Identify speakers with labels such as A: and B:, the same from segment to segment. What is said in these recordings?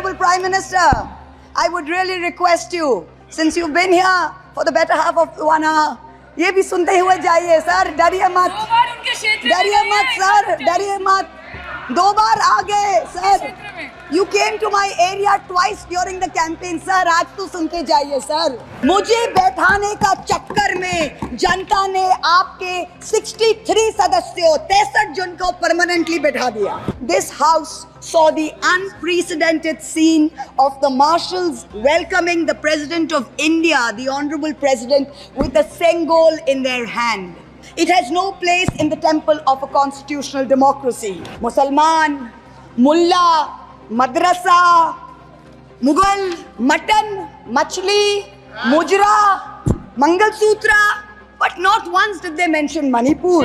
A: Honorable Prime Minister, I would really request you, since you've been here for the better half of 1 hour, ये भी सुनते हुए जाइए sir, डरिए मत, डरिए मत सर, डरिए मत, 2 बार आ गए sir. You came to my area twice during the campaign, sir. आज तो सुन के जाइए सर. मुझे बैठाने का चक्कर में जनता ने आपके 63 सदस्यों 63 जन को परमानेंटली बैठा दिया. This house saw the unprecedented scene of the marshals welcoming the President of India, the Honorable President, with the Sengol in their hand. It has no place in the temple of a constitutional democracy. Musalman, Mullah, Madrasa, Mughal, mutton, मछली, मुजरा, mangalsutra, but not once did they mention Manipur.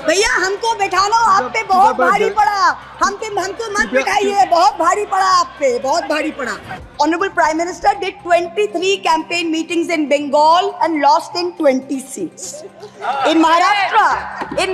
A: भैया हमको बैठाना आप पे बहुत भारी पड़ा, हमको मत बिठाइए, बहुत भारी पड़ा आप पे, बहुत भारी पड़ा. Honorable Prime Minister did 23 campaign meetings in Bengal and lost in 20 seats. In Maharashtra, the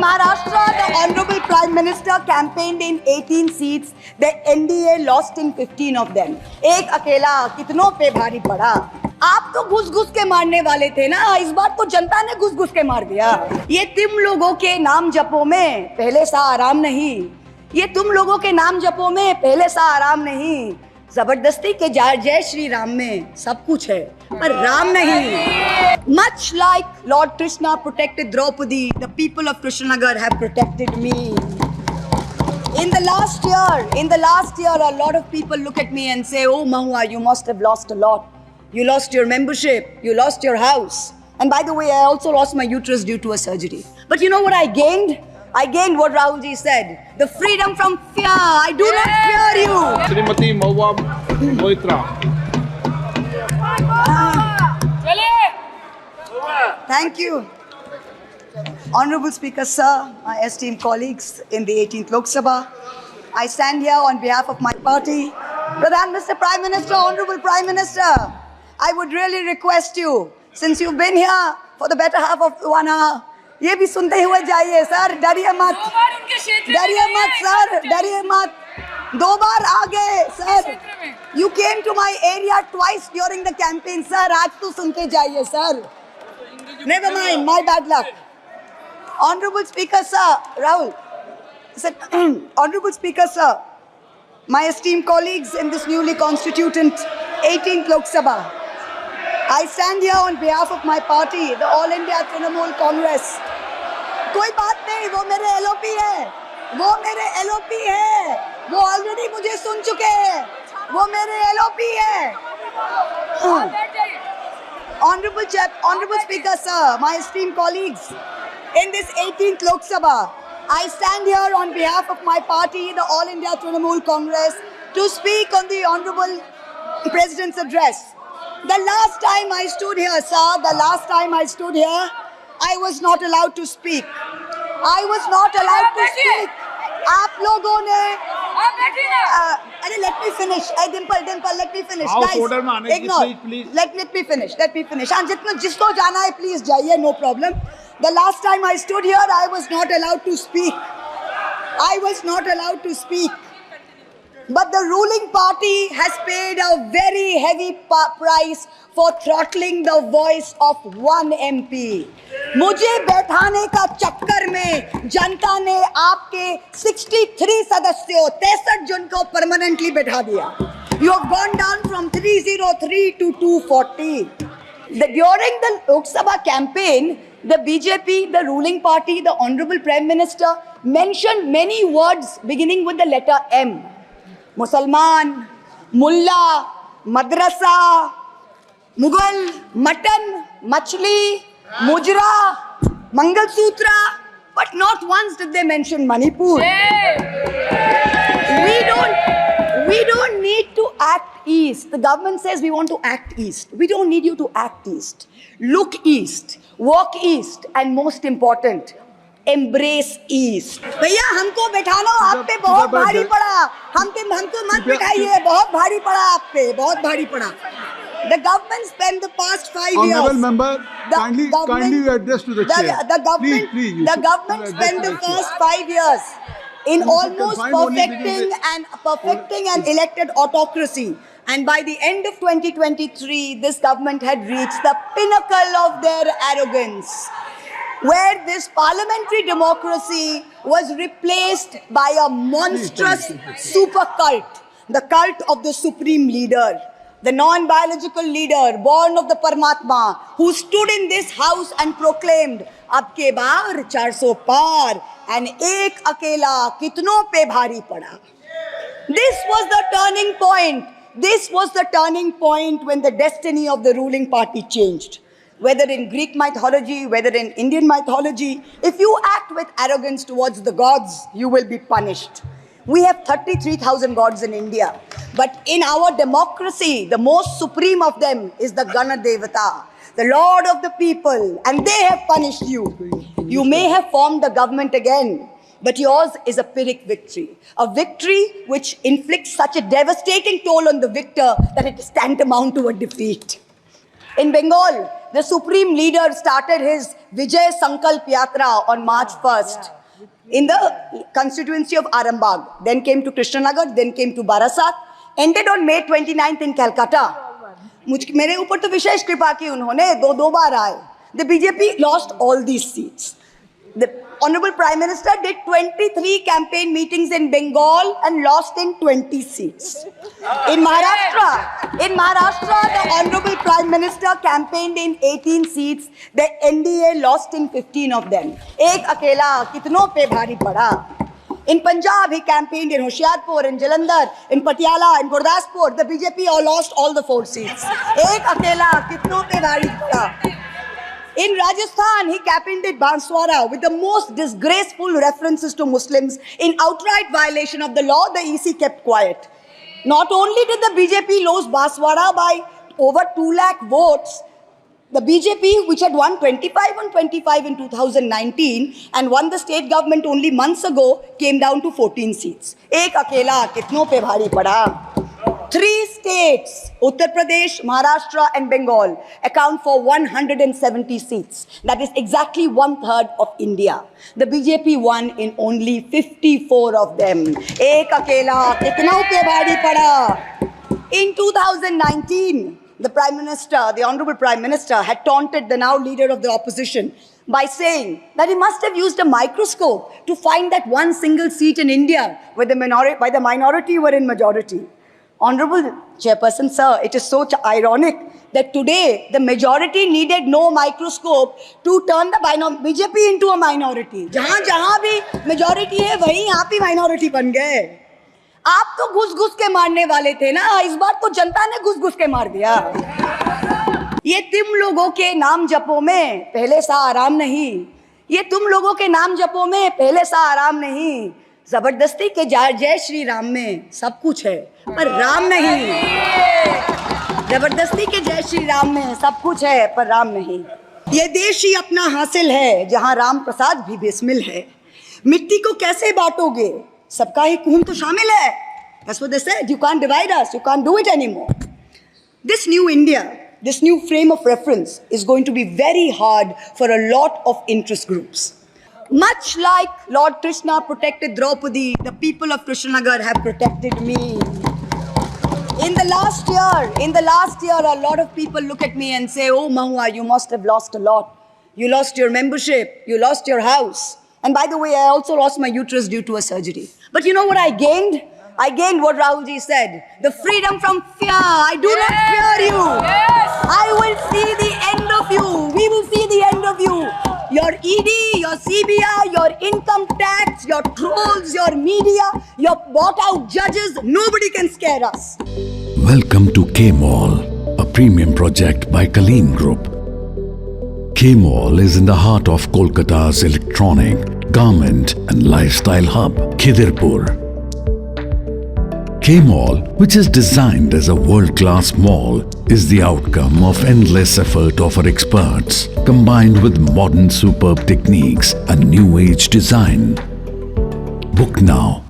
A: Honorable Prime Minister campaigned in 18 seats. The NDA lost in 15 of them. एक अकेला कितनों पे भारी पड़ा. आप तो घुस-घुस के मारने वाले थे ना, इस बार तो जनता ने घुस-घुस के मार दिया. ये तुम लोगों के नाम जपो में पहले सा आराम नहीं, ये तुम लोगों के नाम जपो में पहले सा आराम नहीं. जबरदस्ती के जय श्री राम में सब कुछ है, पर राम नहीं. Much like Lord Krishna protected Draupadi, the people of Krishnanagar have protected me. In the last year, a lot of people look at me and say, "Oh, Mahua, you must have lost a lot. You lost your membership, you lost your house. And by the way, I also lost my uterus due to a surgery. But you know what I gained? I gained what Rahul ji said, the freedom from fear. I do not fear you."
B: Srimati Mahua Moitra.
A: Thank you. Honorable Speaker, sir, my esteemed colleagues in the 18th Lok Sabha, I stand here on behalf of my party. Pradhan, Mr. Prime Minister, Honorable Prime Minister, I would really request you, since you've been here for the better half of 1 hour, ये भी सुनते हुए जाइए sir, डरिए मत, डरिए मत sir, डरिए मत, 2 बार आ गए sir. You came to my area twice during the campaign, sir. आज तो सुन के जाइए sir. Never mind, my bad luck. Honorable Speaker, sir, Rahul, said, Honorable Speaker, sir, my esteemed colleagues in this newly constituted 18th Lok Sabha, I stand here on behalf of my party, the All India Trinamool Congress. कोई बात नहीं, वो मेरे LOP है, वो मेरे LOP है, वो ऑलरेडी मुझे सुन चुके हैं, वो मेरे LOP है. Honorable Speaker, sir, my esteemed colleagues in this 18th Lok Sabha, I stand here on behalf of my party, the All India Trinamool Congress, to speak on the Honorable President's address. The last time I stood here, sir, I was not allowed to speak. I was not allowed to speak. आप लोगों ने अरे let me finish. Dimple, let me finish. Guys, ignore. Let me finish. हाँ, जिसको जाना है please जाइए, no problem. The last time I stood here, I was not allowed to speak. But the ruling party has paid a very heavy price for throttling the voice of one MP. मुझे बैठाने का चक्कर में जनता ने आपके 63 सदस्यों 63 जन को परमानेंटली बैठा दिया. You have gone down from 303 to 240. During the Lok Sabha campaign, the BJP, the ruling party, the Honorable Prime Minister mentioned many words beginning with the letter M. Musalman, Mullah, Madrasa, Mughal, Mutton, Machli, Mujra, Mangalsutra, but not once did they mention Manipur. We don't need to act east. The government says we want to act east. We don't need you to act east. Look east, walk east, and most important, embrace east. भैया हमको बैठाना आप पे बहुत भारी पड़ा. हमको मत बिठाइए, बहुत भारी पड़ा आप पे, बहुत भारी पड़ा. The government spent the past 5 years.
B: Honorable member, kindly address to the chair.
A: The government spent the first 5 years. in
B: You should
A: almost
B: confine only within
A: perfecting an elected autocracy. And by the end of 2023, this government had reached the pinnacle of their arrogance, where this parliamentary democracy was replaced by a monstrous super cult, the cult of the supreme leader, the non-biological leader born of the Paramatma, who stood in this house and proclaimed, "Ab ke baar 400 par, and ek akela kitno pe bhari pada." This was the turning point. This was the turning point when the destiny of the ruling party changed. Whether in Greek mythology, whether in Indian mythology, if you act with arrogance towards the gods, you will be punished. We have 33,000 gods in India. But in our democracy, the most supreme of them is the Gana Devata, the Lord of the people, and they have punished you. You may have formed the government again, but yours is a Pyrrhic victory. A victory which inflicts such a devastating toll on the victor that it is tantamount to a defeat. In Bengal, the supreme leader started his Vijay Sankalp Yatra on March 1st in the constituency of Arambagh. Then came to Krishnanagar, then came to Barasat, ended on May 29th in Calcutta. मेरे ऊपर तो विशेष कृपा की उन्होंने दो बार आए. The BJP lost all these seats. The Honorable Prime Minister did 23 campaign meetings in Bengal and lost in 20 seats. In Maharashtra, the Honorable Prime Minister campaigned in 18 seats. The NDA lost in 15 of them. Ek akela kitno pe bhari pada. In Punjab, he campaigned in Hoshiarpur, in Jalandhar, in Patiala, in Gurdaspur. The BJP all lost all the 4 seats. Ek akela kitno pe bhari pada. In Rajasthan, he campaigned at Banswara with the most disgraceful references to Muslims. In outright violation of the law, the EC kept quiet. Not only did the BJP lose Banswara by over 2 lakh votes, the BJP, which had won 25 on 25 in 2019 and won the state government only months ago, came down to 14 seats. Ek akela kitno pe bhari pada. 3 states, Uttar Pradesh, Maharashtra and Bengal, account for 170 seats. That is exactly 1/3 of India. The BJP won in only 54 of them. Ek akela kitna pe bhari pada. In 2019, the Prime Minister, the Honorable Prime Minister, had taunted the now leader of the opposition by saying that he must have used a microscope to find that one single seat in India where the minority were in majority. Honorable Chairperson, sir, it is so ironic that today the majority needed no microscope to turn the BJP into a minority. जहाँ भी majority है, वहीं आप ही minority बन गए. आप तो घुस-घुस के मारने वाले थे ना, इस बार तो जनता ने घुस-घुस के मार दिया. ये तुम लोगों के नाम जपो में पहले सा आराम नहीं. ये तुम लोगों के नाम जपो में पहले सा आराम नहीं. जबरदस्ती के जय श्री राम में सब कुछ है, पर राम नहीं. जबरदस्ती के जय श्री राम में सब कुछ है, पर राम नहीं. ये देश ही अपना हासिल है, जहां राम प्रसाद भी बेस्मिल है. मिट्टी को कैसे बांटोगे? सबका ही खून तो शामिल है. That's what they said. You can't divide us. You can't do it anymore. This new India, this new frame of reference is going to be very hard for a lot of interest groups. Much like Lord Krishna protected Draupadi, the people of Krishnanagar have protected me. In the last year, a lot of people look at me and say, "Oh, Mahua, you must have lost a lot. You lost your membership, you lost your house. And by the way, I also lost my uterus due to a surgery." But you know what I gained? I gained what Rahulji said, the freedom from fear. I do not fear you. I will see the end of you. We will see the end of you. Your ED, your CBI, your income tax, your trolls, your media, your bought out judges, nobody can scare us.
C: Welcome to K-Mall, a premium project by Kaleen Group. K-Mall is in the heart of Kolkata's electronic, garment and lifestyle hub, Khidirpur. K-Mall, which is designed as a world-class mall, is the outcome of endless effort of our experts, combined with modern superb techniques and new age design. Book now